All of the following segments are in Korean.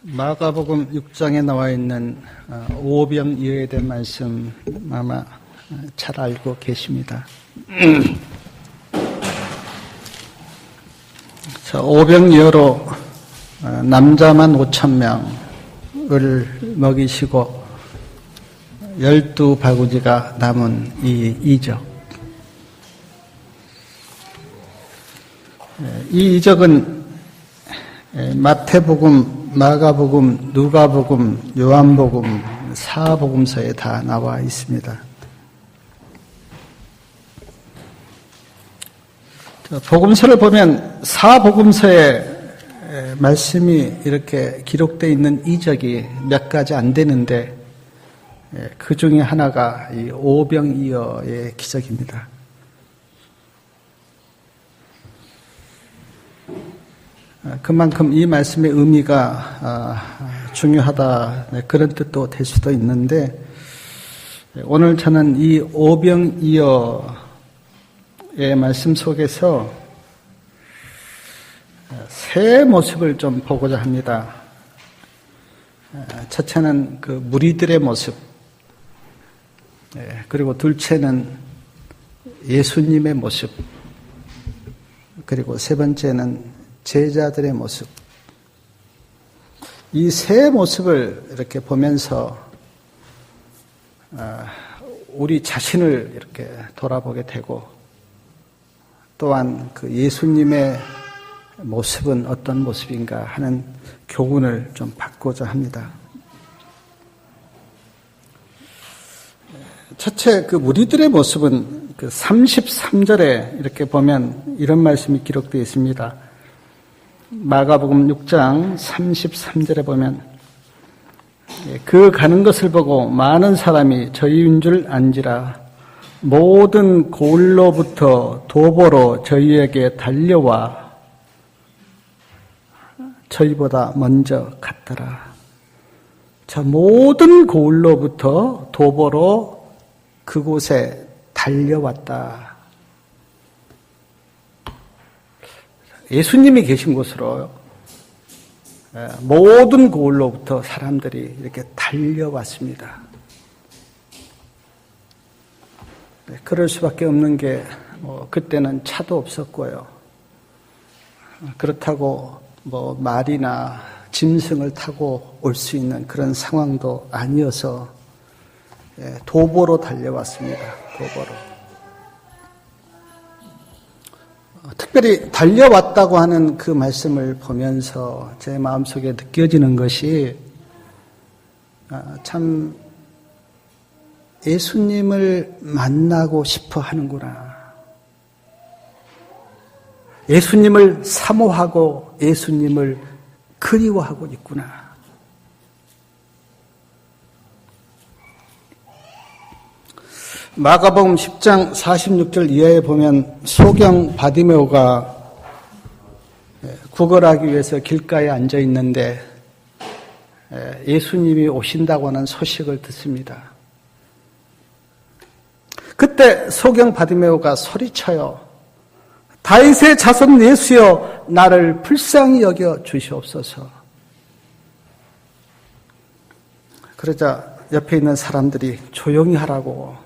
마가복음 6장에 나와 있는 오병이어에 대한 말씀 아마 잘 알고 계십니다. 오병이어로 남자만 5,000명을 먹이시고 12바구니가 남은 이 이적. 이 이적은 마태복음, 마가복음, 누가복음, 요한복음, 사복음서에 다 나와 있습니다. 복음서를 보면 사복음서에 말씀이 이렇게 기록되어 있는 이적이 몇 가지 안 되는데 그 중에 하나가 이 오병이어의 기적입니다. 그만큼 이 말씀의 의미가 중요하다 그런 뜻도 될 수도 있는데 오늘 저는 이 오병이어의 말씀 속에서 새 모습을 좀 보고자 합니다. 첫째는 그 무리들의 모습, 그리고 둘째는 예수님의 모습, 그리고 세 번째는 제자들의 모습. 이 세 모습을 이렇게 보면서 우리 자신을 이렇게 돌아보게 되고 또한 그 예수님의 모습은 어떤 모습인가 하는 교훈을 좀 받고자 합니다. 첫째, 그 무리들의 모습은 그 33절에 이렇게 보면 이런 말씀이 기록되어 있습니다. 마가복음 6장 33절에 보면 그 가는 것을 보고 많은 사람이 저희인 줄 안지라 모든 고을로부터 도보로 저희에게 달려와 저희보다 먼저 갔더라. 자, 모든 고을로부터 도보로 그곳에 달려왔다. 예수님이 계신 곳으로 모든 고을로부터 사람들이 이렇게 달려왔습니다. 그럴 수밖에 없는 게 그때는 차도 없었고요. 그렇다고 말이나 짐승을 타고 올 수 있는 그런 상황도 아니어서 도보로 달려왔습니다. 도보로. 특별히 달려왔다고 하는 그 말씀을 보면서 제 마음속에 느껴지는 것이 참 예수님을 만나고 싶어 하는구나. 예수님을 사모하고 예수님을 그리워하고 있구나. 마가복음 10장 46절 이하에 보면 소경 바디메오가 구걸하기 위해서 길가에 앉아 있는데 예수님이 오신다고 하는 소식을 듣습니다. 그때 소경 바디메오가 소리쳐요. 다윗의 자손 예수여 나를 불쌍히 여겨 주시옵소서. 그러자 옆에 있는 사람들이 조용히 하라고,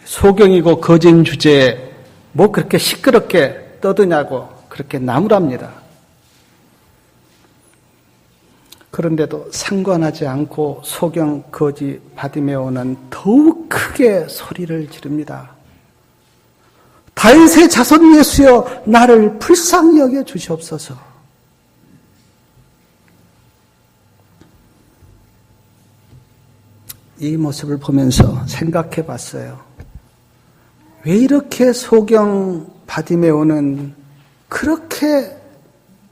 소경이고 거진 주제에 뭐 그렇게 시끄럽게 떠드냐고 그렇게 나무랍니다. 그런데도 상관하지 않고 소경 거지 바디메오는 더욱 크게 소리를 지릅니다. 다윗의 자손 예수여 나를 불쌍히 여겨 주시옵소서. 이 모습을 보면서 생각해 봤어요. 왜 이렇게 소경 바디메오는 그렇게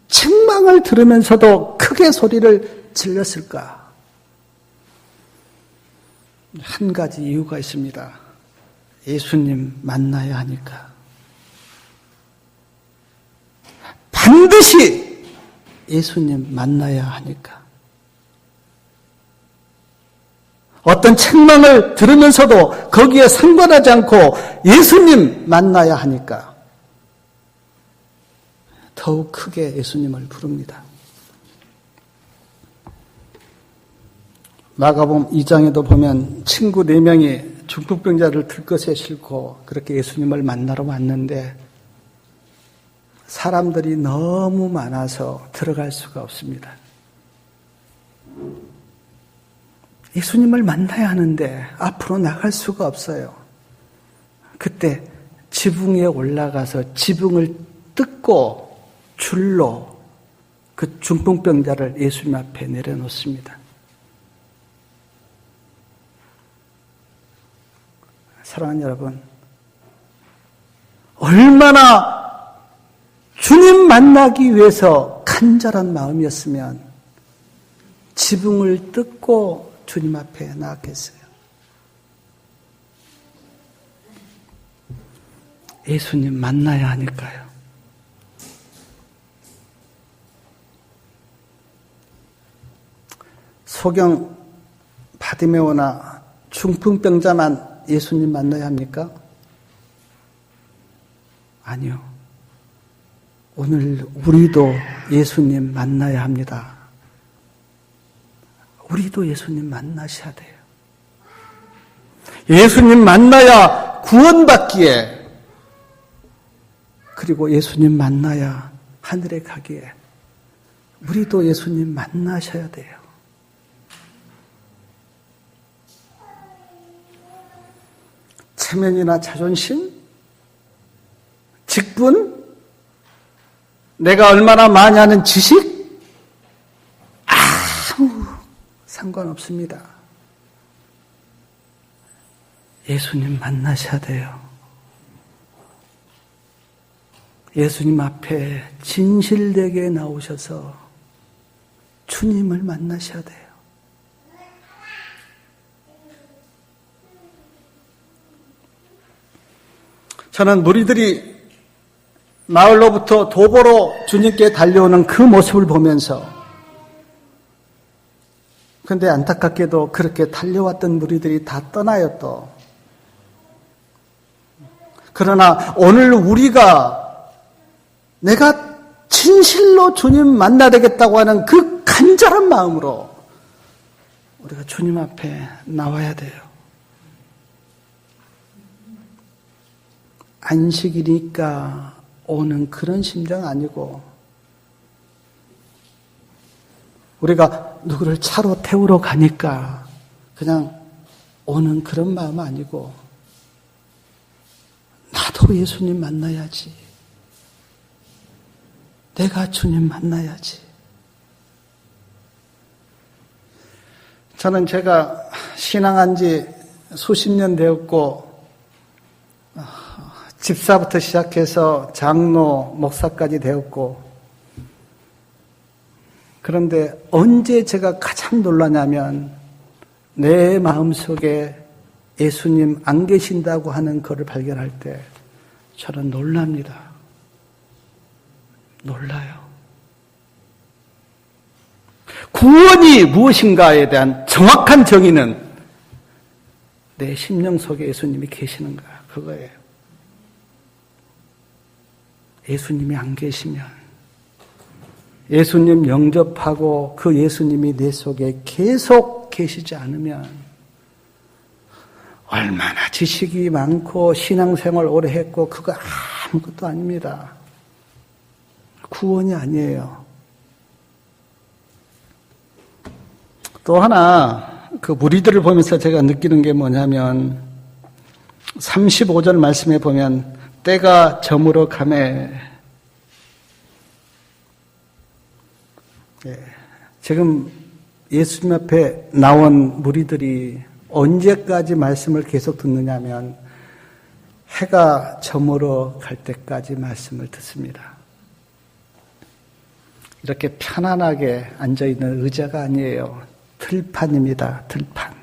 책망을 들으면서도 크게 소리를 질렀을까? 한 가지 이유가 있습니다. 예수님 만나야 하니까. 반드시 예수님 만나야 하니까. 어떤 책망을 들으면서도 거기에 상관하지 않고 예수님 만나야 하니까 더욱 크게 예수님을 부릅니다. 마가복음 2장에도 보면 친구 4명이 중풍병자를 들것에 싣고 그렇게 예수님을 만나러 왔는데 사람들이 너무 많아서 들어갈 수가 없습니다. 예수님을 만나야 하는데 앞으로 나갈 수가 없어요. 그때 지붕에 올라가서 지붕을 뜯고 줄로 그 중풍병자를 예수님 앞에 내려놓습니다. 사랑하는 여러분, 얼마나 주님 만나기 위해서 간절한 마음이었으면 지붕을 뜯고 주님 앞에 나왔겠어요. 예수님 만나야 하니까요. 소경 바디메오나 중풍병자만 예수님 만나야 합니까? 아니요. 오늘 우리도 예수님 만나야 합니다. 우리도 예수님 만나셔야 돼요. 예수님 만나야 구원받기에, 그리고 예수님 만나야 하늘에 가기에 우리도 예수님 만나셔야 돼요. 체면이나 자존심, 직분, 내가 얼마나 많이 하는 지식, 아무 상관없습니다. 예수님 만나셔야 돼요. 예수님 앞에 진실되게 나오셔서 주님을 만나셔야 돼요. 저는 무리들이 마을로부터 도보로 주님께 달려오는 그 모습을 보면서, 그런데 안타깝게도 그렇게 달려왔던 무리들이 다 떠나요 또. 그러나 오늘 우리가 내가 진실로 주님 만나야 되겠다고 하는 그 간절한 마음으로 우리가 주님 앞에 나와야 돼요. 안식이니까 오는 그런 심정 아니고, 우리가 누구를 차로 태우러 가니까 그냥 오는 그런 마음 아니고, 나도 예수님 만나야지. 내가 주님 만나야지. 저는 제가 신앙한 지 수십 년 되었고, 집사부터 시작해서 장로, 목사까지 되었고, 그런데 언제 제가 가장 놀라냐면 내 마음속에 예수님 안 계신다고 하는 것을 발견할 때 저는 놀랍니다. 놀라요. 구원이 무엇인가에 대한 정확한 정의는 내 심령 속에 예수님이 계시는가, 그거예요. 예수님이 안 계시면, 예수님 영접하고 그 예수님이 내 속에 계속 계시지 않으면, 얼마나 지식이 많고 신앙생활 오래 했고 그거 아무것도 아닙니다. 구원이 아니에요. 또 하나 그 무리들을 보면서 제가 느끼는 게 뭐냐면 35절 말씀에 보면 때가 저물어 가매. 지금 예수님 앞에 나온 무리들이 언제까지 말씀을 계속 듣느냐면 해가 저물어 갈 때까지 말씀을 듣습니다. 이렇게 편안하게 앉아있는 의자가 아니에요. 들판입니다. 들판.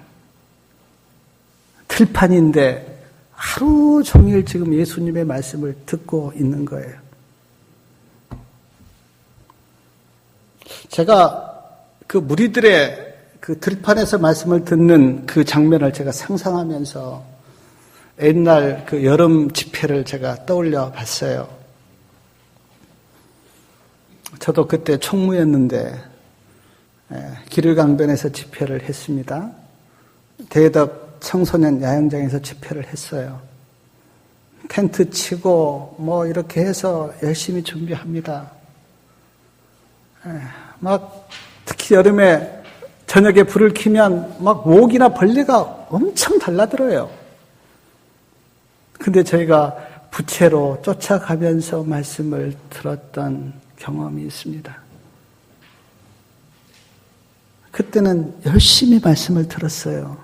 들판인데 하루 종일 지금 예수님의 말씀을 듣고 있는 거예요. 제가 그 무리들의 그 들판에서 말씀을 듣는 그 장면을 제가 상상하면서 옛날 그 여름 집회를 제가 떠올려 봤어요. 저도 그때 총무였는데 기르강변에서 집회를 했습니다. 대덕 청소년 야영장에서 집회를 했어요. 텐트 치고 뭐 이렇게 해서 열심히 준비합니다. 막 특히 여름에 저녁에 불을 켜면 막 모기나 벌레가 엄청 달라들어요. 근데 저희가 부채로 쫓아가면서 말씀을 들었던 경험이 있습니다. 그때는 열심히 말씀을 들었어요.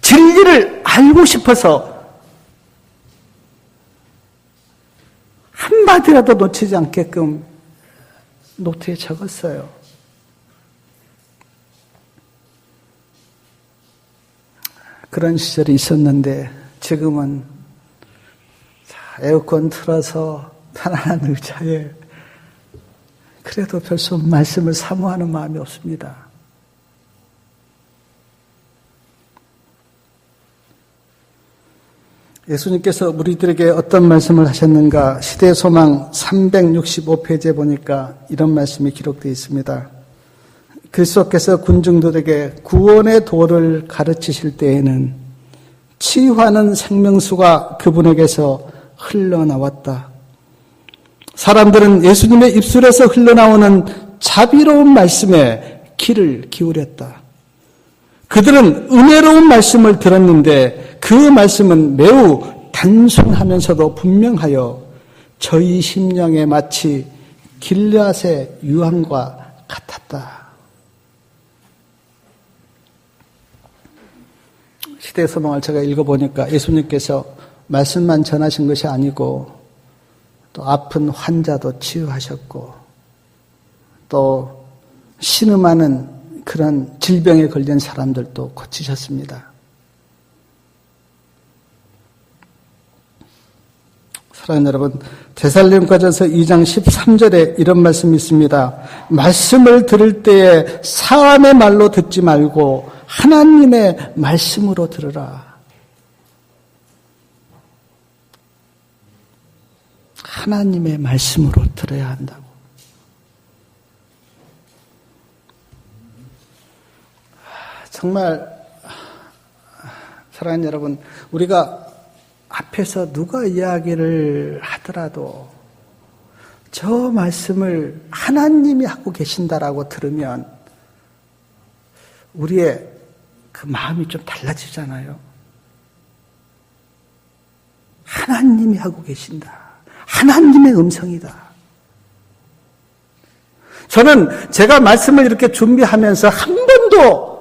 진리를 알고 싶어서 한마디라도 놓치지 않게끔 노트에 적었어요. 그런 시절이 있었는데 지금은 에어컨 틀어서 편안한 의자에 그래도 별수 말씀을 사모하는 마음이 없습니다. 예수님께서 우리들에게 어떤 말씀을 하셨는가? 시대소망 365페이지에 보니까 이런 말씀이 기록되어 있습니다. 그리스도께서 군중들에게 구원의 도를 가르치실 때에는 치유하는 생명수가 그분에게서 흘러나왔다. 사람들은 예수님의 입술에서 흘러나오는 자비로운 말씀에 귀를 기울였다. 그들은 은혜로운 말씀을 들었는데 그 말씀은 매우 단순하면서도 분명하여 저희 심령에 마치 길앗의 유황과 같았다. 시대의 소망을 제가 읽어보니까 예수님께서 말씀만 전하신 것이 아니고 또 아픈 환자도 치유하셨고 또 신음하는 그런 질병에 걸린 사람들도 고치셨습니다. 사랑하는 여러분, 데살로니가전서 2장 13절에 이런 말씀이 있습니다. 말씀을 들을 때에 사람의 말로 듣지 말고 하나님의 말씀으로 들으라. 하나님의 말씀으로 들어야 한다고. 정말 사랑하는 여러분, 우리가 앞에서 누가 이야기를 하더라도 저 말씀을 하나님이 하고 계신다라고 들으면 우리의 그 마음이 좀 달라지잖아요. 하나님이 하고 계신다. 하나님의 음성이다. 저는 제가 말씀을 이렇게 준비하면서 한 번도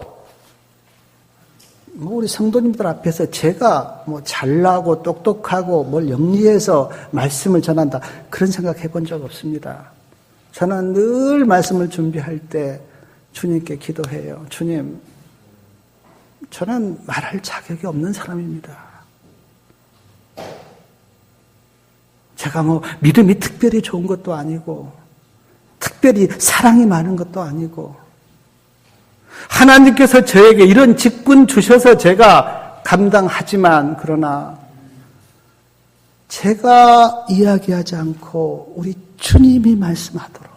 우리 성도님들 앞에서 제가 잘나고 똑똑하고 뭘 영리해서 말씀을 전한다 그런 생각 해본 적 없습니다. 저는 늘 말씀을 준비할 때 주님께 기도해요. 주님, 저는 말할 자격이 없는 사람입니다. 제가 믿음이 특별히 좋은 것도 아니고 특별히 사랑이 많은 것도 아니고 하나님께서 저에게 이런 직분 주셔서 제가 감당하지만 그러나 제가 이야기하지 않고 우리 주님이 말씀하도록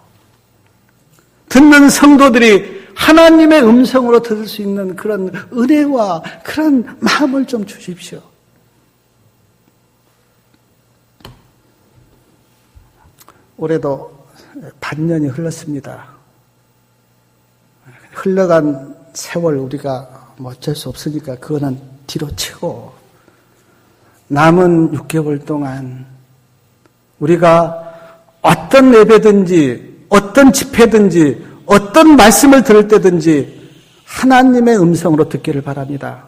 듣는 성도들이 하나님의 음성으로 들을 수 있는 그런 은혜와 그런 마음을 좀 주십시오. 올해도 반년이 흘렀습니다. 흘러간 세월 우리가 어쩔 수 없으니까 그거는 뒤로 치고 남은 6개월 동안 우리가 어떤 예배든지 어떤 집회든지 어떤 말씀을 들을 때든지 하나님의 음성으로 듣기를 바랍니다.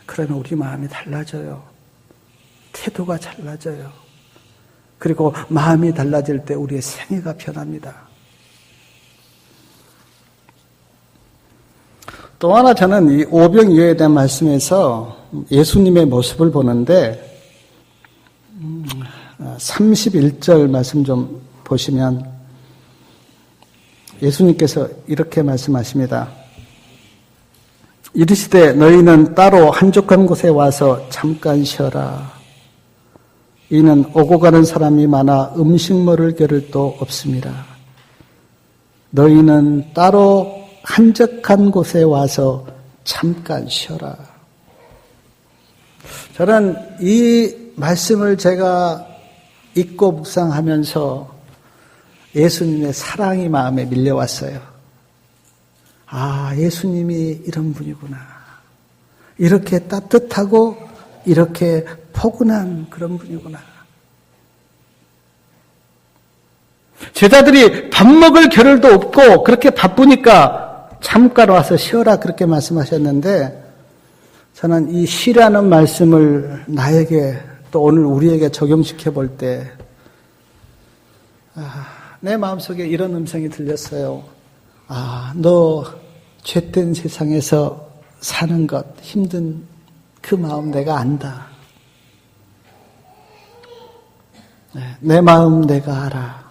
그러면 우리 마음이 달라져요. 태도가 달라져요. 그리고 마음이 달라질 때 우리의 생애가 변합니다. 또 하나 저는 이 오병이어에 대한 말씀에서 예수님의 모습을 보는데 31절 말씀 좀 보시면 예수님께서 이렇게 말씀하십니다. 이르시되 너희는 따로 한적한 곳에 와서 잠깐 쉬어라. 이는 오고 가는 사람이 많아 음식 먹을 겨를도 없습니다. 너희는 따로 한적한 곳에 와서 잠깐 쉬어라. 저는 이 말씀을 제가 읽고 묵상하면서 예수님의 사랑이 마음에 밀려왔어요. 아, 예수님이 이런 분이구나. 이렇게 따뜻하고 이렇게 포근한 그런 분이구나. 제자들이 밥 먹을 겨를도 없고 그렇게 바쁘니까 잠깐 와서 쉬어라 그렇게 말씀하셨는데, 저는 이 쉬라는 말씀을 나에게 또 오늘 우리에게 적용시켜 볼 때 내 마음속에 이런 음성이 들렸어요. 너 죄된 세상에서 사는 것 힘든 그 마음 내가 안다. 내 마음 내가 알아.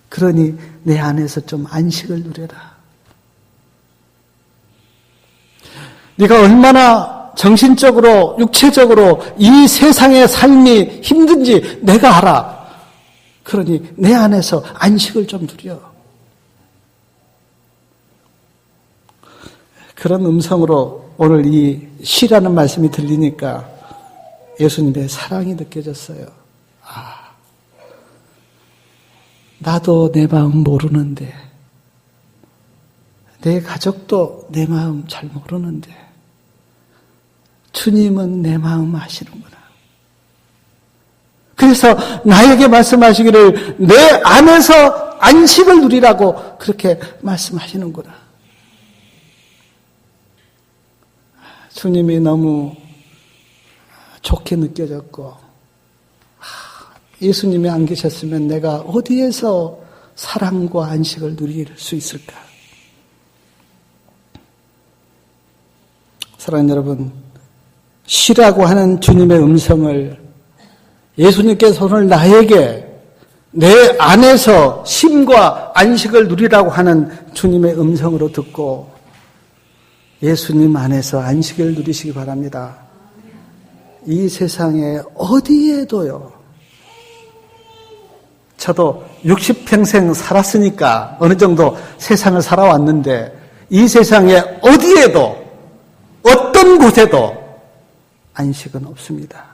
그러니 내 안에서 좀 안식을 누려라. 네가 얼마나 정신적으로 육체적으로 이 세상의 삶이 힘든지 내가 알아. 그러니 내 안에서 안식을 좀 누려. 그런 음성으로 오늘 이 쉬라는 말씀이 들리니까 예수님의 사랑이 느껴졌어요. 나도 내 마음 모르는데, 내 가족도 내 마음 잘 모르는데 주님은 내 마음 아시는구나. 그래서 나에게 말씀하시기를 내 안에서 안식을 누리라고 그렇게 말씀하시는구나. 주님이 너무 좋게 느껴졌고, 예수님이 안 계셨으면 내가 어디에서 사랑과 안식을 누릴 수 있을까? 사랑하는 여러분, 쉬라고 하는 주님의 음성을 예수님께서 오늘 나에게 내 안에서 쉼과 안식을 누리라고 하는 주님의 음성으로 듣고 예수님 안에서 안식을 누리시기 바랍니다. 이 세상에 어디에도요. 저도 60평생 살았으니까 어느 정도 세상을 살아왔는데 이 세상에 어디에도 어떤 곳에도 안식은 없습니다.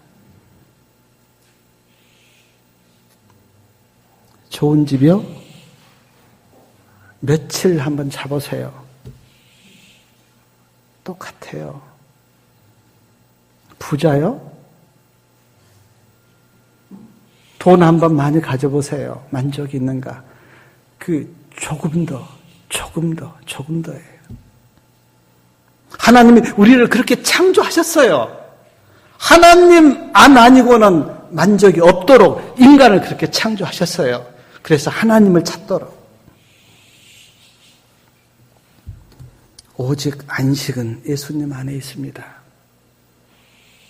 좋은 집이요? 며칠 한번 자보세요. 똑같아요. 부자요? 돈 한번 많이 가져보세요. 만족이 있는가? 조금 더예요. 하나님이 우리를 그렇게 창조하셨어요. 하나님 안 아니고는 만족이 없도록 인간을 그렇게 창조하셨어요. 그래서 하나님을 찾도록. 오직 안식은 예수님 안에 있습니다.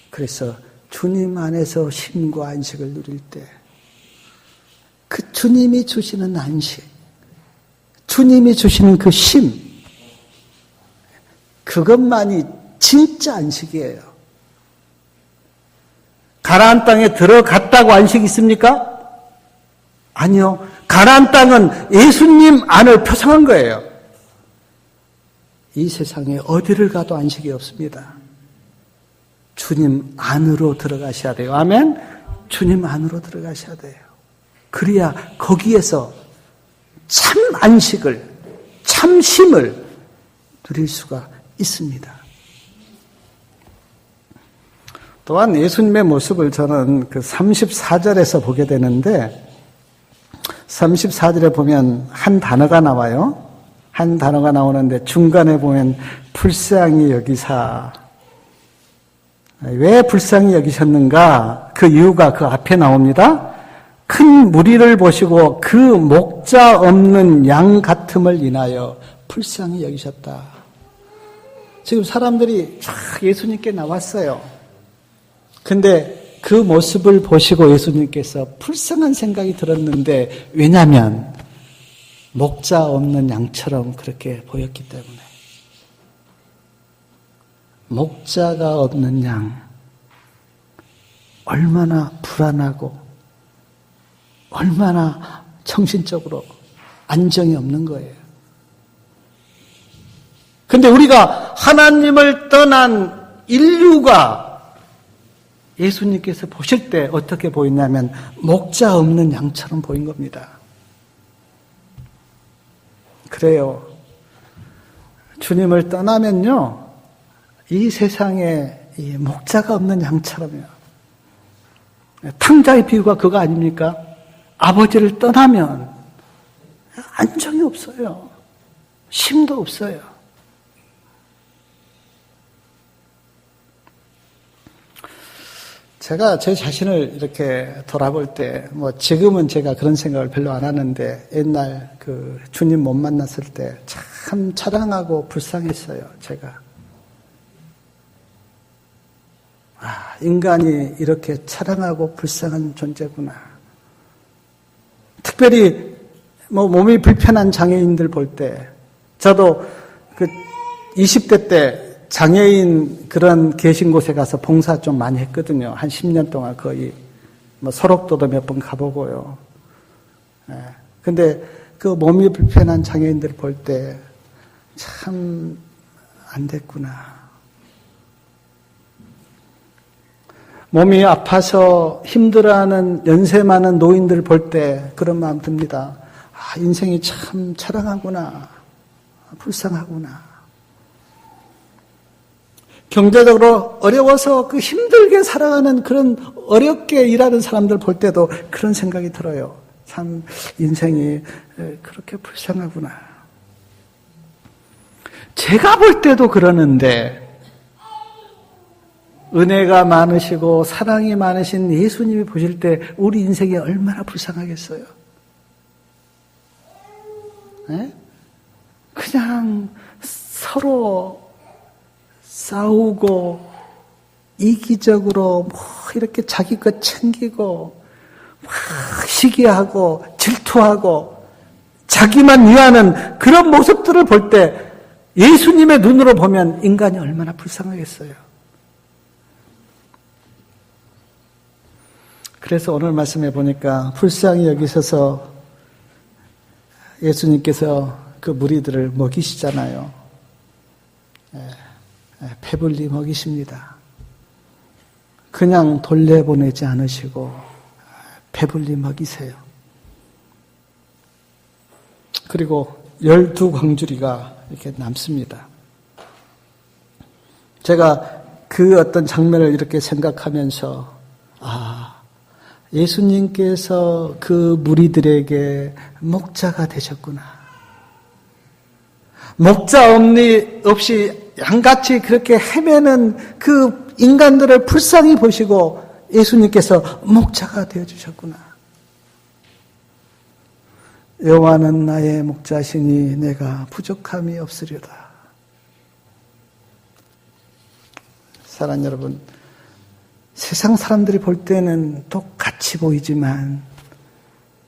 그래서 주님 안에서 쉼과 안식을 누릴 때 그 주님이 주시는 안식, 주님이 주시는 그 쉼, 그것만이 진짜 안식이에요. 가나안 땅에 들어갔다고 안식이 있습니까? 아니요. 가나안 땅은 예수님 안을 표상한 거예요. 이 세상에 어디를 가도 안식이 없습니다. 주님 안으로 들어가셔야 돼요. 아멘? 주님 안으로 들어가셔야 돼요. 그래야 거기에서 참 안식을, 참 쉼을 누릴 수가 있습니다. 또한 예수님의 모습을 저는 그 34절에서 보게 되는데 34절에 보면 한 단어가 나와요. 한 단어가 나오는데 중간에 보면 불쌍히 여기사. 왜 불쌍히 여기셨는가? 그 이유가 그 앞에 나옵니다. 큰 무리를 보시고 그 목자 없는 양 같음을 인하여 불쌍히 여기셨다. 지금 사람들이 쫙 예수님께 나왔어요. 근데 그 모습을 보시고 예수님께서 불쌍한 생각이 들었는데, 왜냐하면 목자 없는 양처럼 그렇게 보였기 때문에. 목자가 없는 양, 얼마나 불안하고 얼마나 정신적으로 안정이 없는 거예요. 근데 우리가 하나님을 떠난 인류가 예수님께서 보실 때 어떻게 보이냐면 목자 없는 양처럼 보인 겁니다. 그래요. 주님을 떠나면요, 이 세상에 이 목자가 없는 양처럼요. 탕자의 비유가 그거 아닙니까? 아버지를 떠나면 안정이 없어요. 쉼도 없어요. 제가 제 자신을 이렇게 돌아볼 때, 지금은 제가 그런 생각을 별로 안 하는데, 옛날 그 주님 못 만났을 때 참 차량하고 불쌍했어요, 제가. 인간이 이렇게 차량하고 불쌍한 존재구나. 특별히 몸이 불편한 장애인들 볼 때, 저도 그 20대 때 장애인 그런 계신 곳에 가서 봉사 좀 많이 했거든요. 한 10년 동안 거의 소록도도 몇 번 가보고요. 근데 그 몸이 불편한 장애인들 볼 때 참 안 됐구나. 몸이 아파서 힘들어하는 연세 많은 노인들 볼 때 그런 마음 듭니다. 인생이 참 처량하구나. 불쌍하구나. 경제적으로 어려워서 그 힘들게 살아가는 그런 어렵게 일하는 사람들 볼 때도 그런 생각이 들어요. 참 인생이 그렇게 불쌍하구나. 제가 볼 때도 그러는데 은혜가 많으시고 사랑이 많으신 예수님이 보실 때 우리 인생이 얼마나 불쌍하겠어요. 네? 그냥 서로 싸우고 이기적으로 이렇게 자기 것 챙기고 시기하고 질투하고 자기만 위하는 그런 모습들을 볼 때 예수님의 눈으로 보면 인간이 얼마나 불쌍하겠어요. 그래서 오늘 말씀해 보니까 불쌍히 여기셔서 예수님께서 그 무리들을 먹이시잖아요. 배불리 먹이십니다. 그냥 돌려보내지 않으시고 배불리 먹이세요. 그리고 12광주리가 이렇게 남습니다. 제가 그 어떤 장면을 이렇게 생각하면서 예수님께서 그 무리들에게 목자가 되셨구나. 목자 없이 양같이 그렇게 헤매는 그 인간들을 불쌍히 보시고 예수님께서 목자가 되어주셨구나. 여호와는 나의 목자시니 내가 부족함이 없으리로다. 사랑하는 여러분, 세상 사람들이 볼 때는 똑같이 보이지만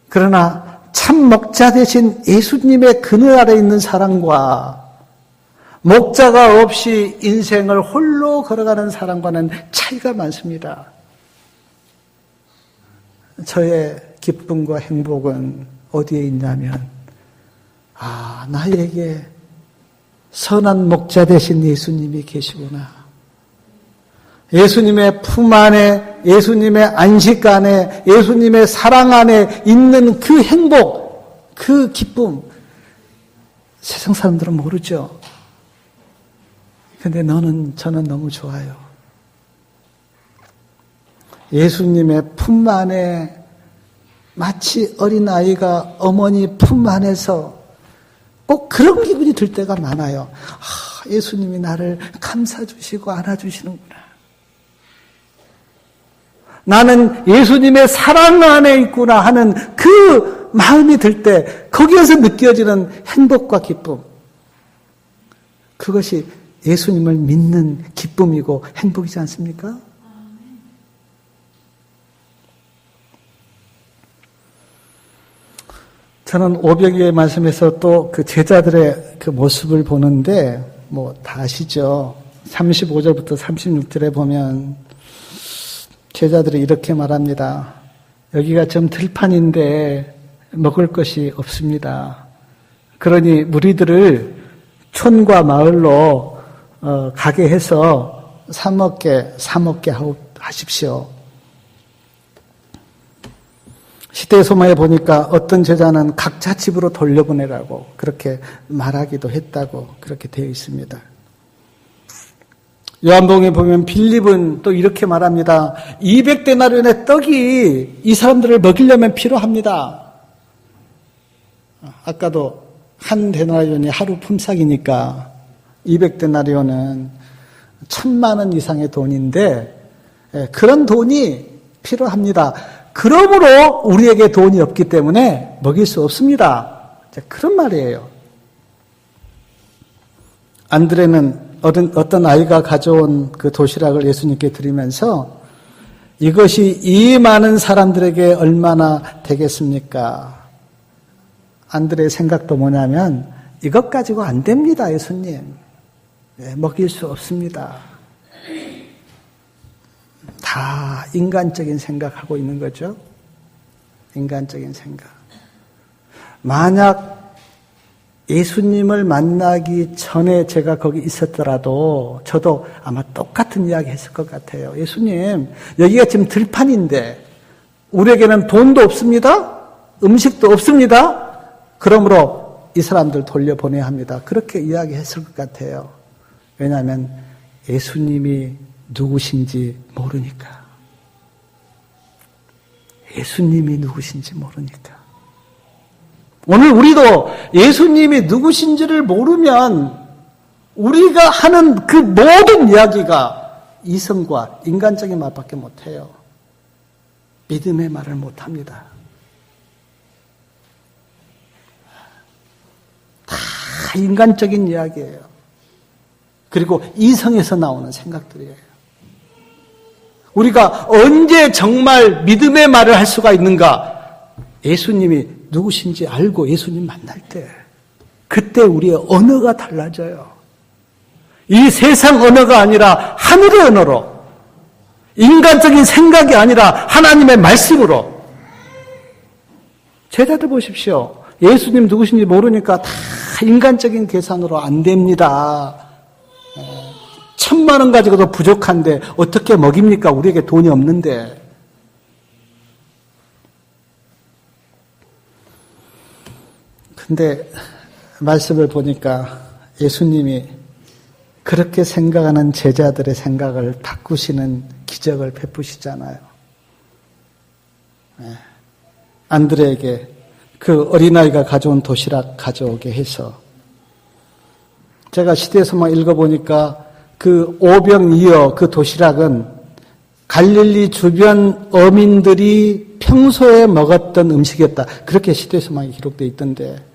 그러나 참 목자 되신 예수님의 그늘 아래 있는 사람과 목자가 없이 인생을 홀로 걸어가는 사람과는 차이가 많습니다. 저의 기쁨과 행복은 어디에 있냐면 나에게 선한 목자 되신 예수님이 계시구나. 예수님의 품 안에, 예수님의 안식 안에, 예수님의 사랑 안에 있는 그 행복, 그 기쁨, 세상 사람들은 모르죠. 근데 저는 너무 좋아요. 예수님의 품 안에 마치 어린아이가 어머니 품 안에서 꼭 그런 기분이 들 때가 많아요. 예수님이 나를 감싸주시고 안아주시는구나. 나는 예수님의 사랑 안에 있구나 하는 그 마음이 들 때 거기에서 느껴지는 행복과 기쁨. 그것이 예수님을 믿는 기쁨이고 행복이지 않습니까? 저는 오병이어의 말씀에서 또 그 제자들의 그 모습을 보는데 다 아시죠? 35절부터 36절에 보면 제자들이 이렇게 말합니다. 여기가 좀 들판인데 먹을 것이 없습니다. 그러니 무리들을 촌과 마을로 가게 해서 사 먹게 하십시오. 시대의 소마에 보니까 어떤 제자는 각자 집으로 돌려보내라고 그렇게 말하기도 했다고 그렇게 되어 있습니다. 요한복음에 보면 빌립은 또 이렇게 말합니다. 200데나리온의 떡이 이 사람들을 먹이려면 필요합니다. 아까도 한 데나리온이 하루 품삯이니까 200데나리온은 1000만 원 이상의 돈인데 그런 돈이 필요합니다. 그러므로 우리에게 돈이 없기 때문에 먹일 수 없습니다. 그런 말이에요. 안드레는 어떤 아이가 가져온 그 도시락을 예수님께 드리면서 이것이 이 많은 사람들에게 얼마나 되겠습니까? 안드레의 생각도 뭐냐면 이것 가지고 안 됩니다, 예수님. 먹일 수 없습니다. 다 인간적인 생각하고 있는 거죠. 인간적인 생각. 만약 예수님을 만나기 전에 제가 거기 있었더라도 저도 아마 똑같은 이야기 했을 것 같아요. 예수님, 여기가 지금 들판인데 우리에게는 돈도 없습니다. 음식도 없습니다. 그러므로 이 사람들 돌려보내야 합니다. 그렇게 이야기했을 것 같아요. 왜냐하면 예수님이 누구신지 모르니까. 예수님이 누구신지 모르니까. 오늘 우리도 예수님이 누구신지를 모르면 우리가 하는 그 모든 이야기가 이성과 인간적인 말밖에 못해요. 믿음의 말을 못합니다. 다 인간적인 이야기예요. 그리고 이성에서 나오는 생각들이에요. 우리가 언제 정말 믿음의 말을 할 수가 있는가? 예수님이 누구신지 알고 예수님 만날 때, 그때 우리의 언어가 달라져요. 이 세상 언어가 아니라 하늘의 언어로, 인간적인 생각이 아니라 하나님의 말씀으로. 제자들 보십시오. 예수님 누구신지 모르니까 다 인간적인 계산으로 안 됩니다. 1000만 원 가지고도 부족한데 어떻게 먹입니까? 우리에게 돈이 없는데. 근데 말씀을 보니까 예수님이 그렇게 생각하는 제자들의 생각을 바꾸시는 기적을 베푸시잖아요. 안드레에게 그 어린아이가 가져온 도시락 가져오게 해서, 제가 시대에서만 읽어보니까 그 오병이어 그 도시락은 갈릴리 주변 어민들이 평소에 먹었던 음식이었다. 그렇게 시대에서만 기록되어 있던데,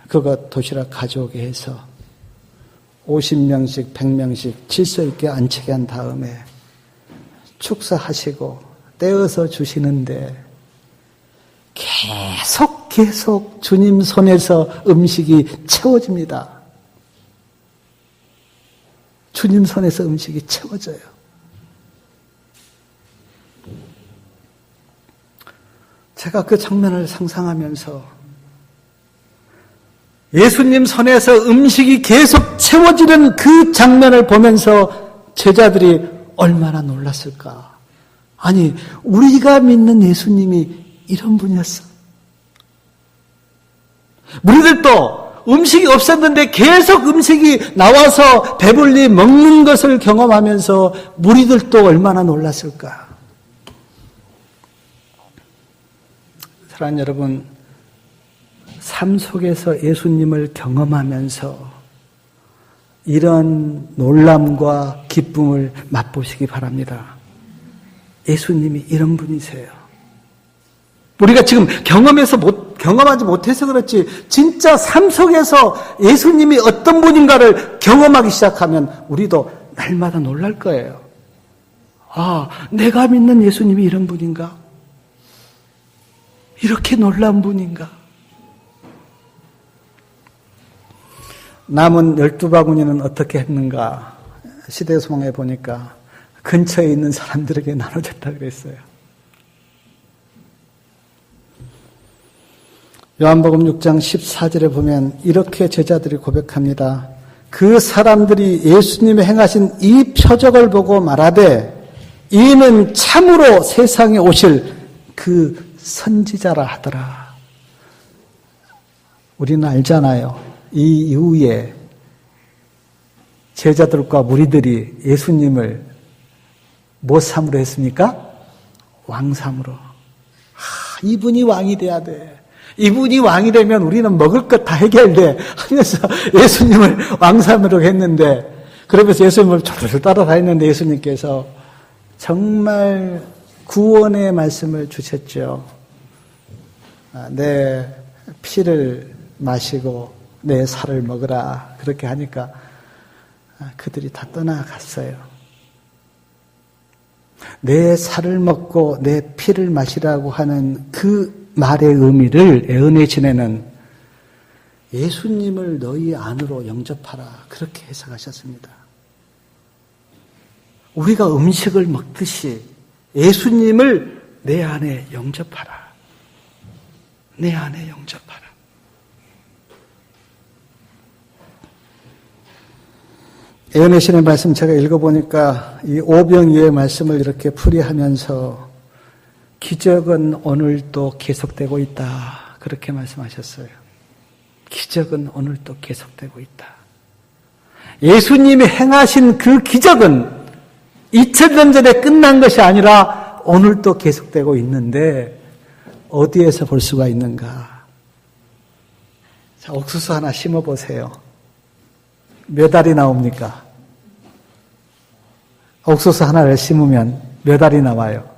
그거 도시락 가져오게 해서 50명씩 100명씩 질서 있게 앉히게 한 다음에 축사하시고 떼어서 주시는데 계속 주님 손에서 음식이 채워집니다. 주님 손에서 음식이 채워져요. 제가 그 장면을 상상하면서 예수님 손에서 음식이 계속 채워지는 그 장면을 보면서 제자들이 얼마나 놀랐을까. 아니, 우리가 믿는 예수님이 이런 분이었어. 우리들도 음식이 없었는데 계속 음식이 나와서 배불리 먹는 것을 경험하면서 우리들도 얼마나 놀랐을까. 사랑하는 여러분, 삶 속에서 예수님을 경험하면서 이런 놀람과 기쁨을 맛보시기 바랍니다. 예수님이 이런 분이세요. 우리가 지금 경험하지 못해서 그렇지, 진짜 삶 속에서 예수님이 어떤 분인가를 경험하기 시작하면 우리도 날마다 놀랄 거예요. 아, 내가 믿는 예수님이 이런 분인가? 이렇게 놀라운 분인가? 남은 12바구니는 어떻게 했는가? 시대소망에 보니까 근처에 있는 사람들에게 나눠줬다 그랬어요. 요한복음 6장 14절에 보면 이렇게 제자들이 고백합니다. 그 사람들이 예수님이 행하신 이 표적을 보고 말하되 이는 참으로 세상에 오실 그 선지자라 하더라. 우리는 알잖아요. 이 이후에 제자들과 무리들이 예수님을 무엇삼으로 했습니까? 왕삼으로. 이분이 왕이 돼야 돼. 이분이 왕이 되면 우리는 먹을 것 다 해결돼 하면서 예수님을 왕삼으로 했는데, 그러면서 예수님을 졸졸 따라다녔는데 예수님께서 정말 구원의 말씀을 주셨죠. 내 피를 마시고 내 살을 먹으라. 그렇게 하니까 그들이 다 떠나갔어요. 내 살을 먹고 내 피를 마시라고 하는 그 말의 의미를 예언의 진에는 예수님을 너희 안으로 영접하라. 그렇게 해석하셨습니다. 우리가 음식을 먹듯이 예수님을 내 안에 영접하라. 내 안에 영접하라. 예언의 신의 말씀 제가 읽어보니까 이 오병이어의 말씀을 이렇게 풀이하면서 기적은 오늘도 계속되고 있다. 그렇게 말씀하셨어요. 기적은 오늘도 계속되고 있다. 예수님이 행하신 그 기적은 2000년 전에 끝난 것이 아니라 오늘도 계속되고 있는데 어디에서 볼 수가 있는가? 자, 옥수수 하나 심어보세요. 몇 알이 나옵니까? 옥수수 하나를 심으면 몇 알이 나와요?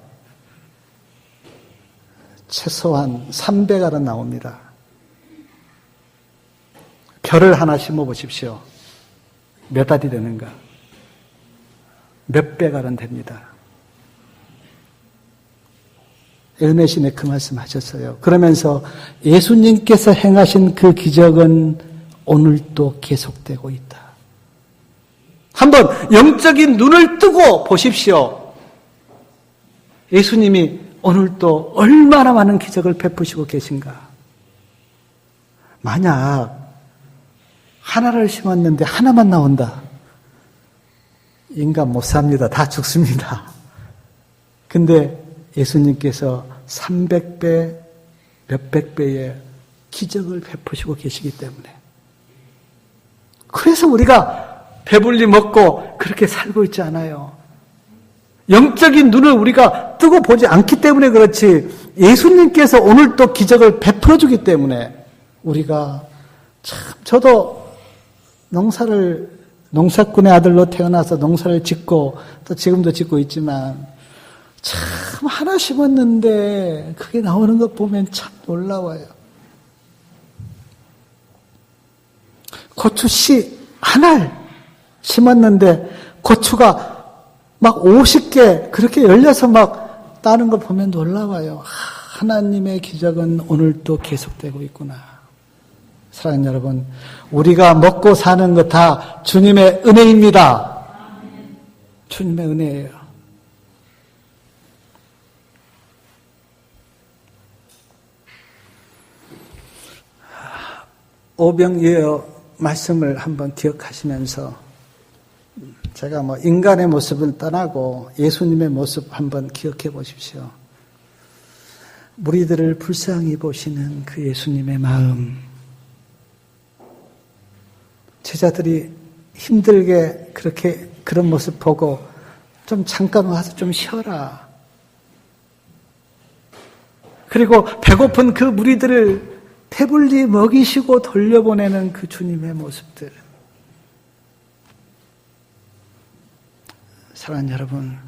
최소한 300알은 나옵니다. 벼를 하나 심어보십시오. 몇 알이 되는가? 몇백 알은 됩니다. 예언의 그 말씀 하셨어요. 그러면서 예수님께서 행하신 그 기적은 오늘도 계속되고 있다. 한번 영적인 눈을 뜨고 보십시오. 예수님이 오늘도 얼마나 많은 기적을 베푸시고 계신가. 만약 하나를 심었는데 하나만 나온다. 인간 못 삽니다. 다 죽습니다. 근데 예수님께서 300배, 몇백 배의 기적을 베푸시고 계시기 때문에. 그래서 우리가 배불리 먹고 그렇게 살고 있지 않아요. 영적인 눈을 우리가 뜨고 보지 않기 때문에 그렇지, 예수님께서 오늘 또 기적을 베풀어주기 때문에 우리가 참, 저도 농사꾼의 아들로 태어나서 농사를 짓고 또 지금도 짓고 있지만 참 하나 심었는데 그게 나오는 것 보면 참 놀라워요. 고추 씨 하나를 심었는데 고추가 막 50개 그렇게 열려서 막 따는 걸 보면 놀라워요. 하나님의 기적은 오늘도 계속되고 있구나. 사랑하는 여러분, 우리가 먹고 사는 것 다 주님의 은혜입니다. 주님의 은혜예요. 오병이어 말씀을 한번 기억하시면서 제가 인간의 모습을 떠나고 예수님의 모습 한번 기억해 보십시오. 무리들을 불쌍히 보시는 그 예수님의 마음. 제자들이 힘들게 그렇게 그런 모습 보고 좀 잠깐 와서 좀 쉬어라. 그리고 배고픈 그 무리들을 배불리 먹이시고 돌려보내는 그 주님의 모습들. 사랑하는 여러분,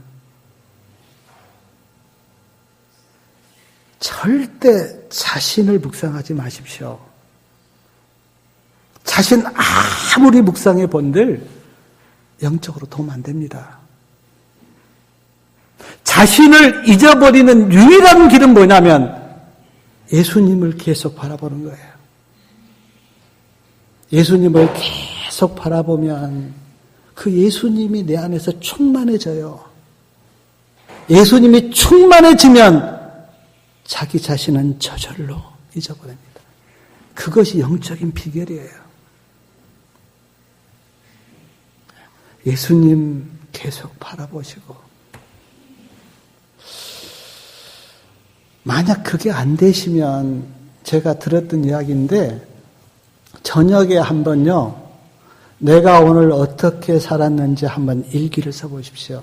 절대 자신을 묵상하지 마십시오. 자신 아무리 묵상해 본들 영적으로 도움 안 됩니다. 자신을 잊어버리는 유일한 길은 뭐냐면 예수님을 계속 바라보는 거예요. 예수님을 계속 바라보면 그 예수님이 내 안에서 충만해져요. 예수님이 충만해지면 자기 자신은 저절로 잊어버립니다. 그것이 영적인 비결이에요. 예수님 계속 바라보시고, 만약 그게 안 되시면 제가 들었던 이야기인데, 저녁에 한번요, 내가 오늘 어떻게 살았는지 한번 일기를 써보십시오.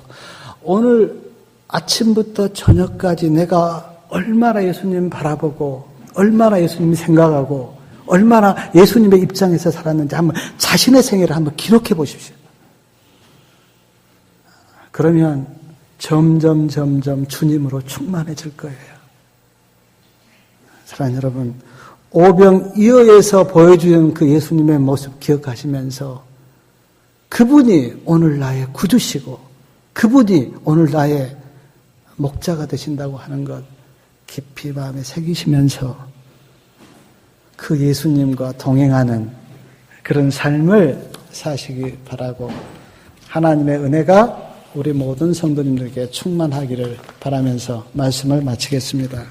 오늘 아침부터 저녁까지 내가 얼마나 예수님 바라보고, 얼마나 예수님 생각하고, 얼마나 예수님의 입장에서 살았는지 한번 자신의 생애를 한번 기록해 보십시오. 그러면 점점 주님으로 충만해질 거예요. 사랑하는 여러분, 오병이어에서 보여주는 그 예수님의 모습 기억하시면서 그분이 오늘 나의 구주시고 그분이 오늘 나의 목자가 되신다고 하는 것 깊이 마음에 새기시면서 그 예수님과 동행하는 그런 삶을 사시기 바라고, 하나님의 은혜가 우리 모든 성도님들에게 충만하기를 바라면서 말씀을 마치겠습니다.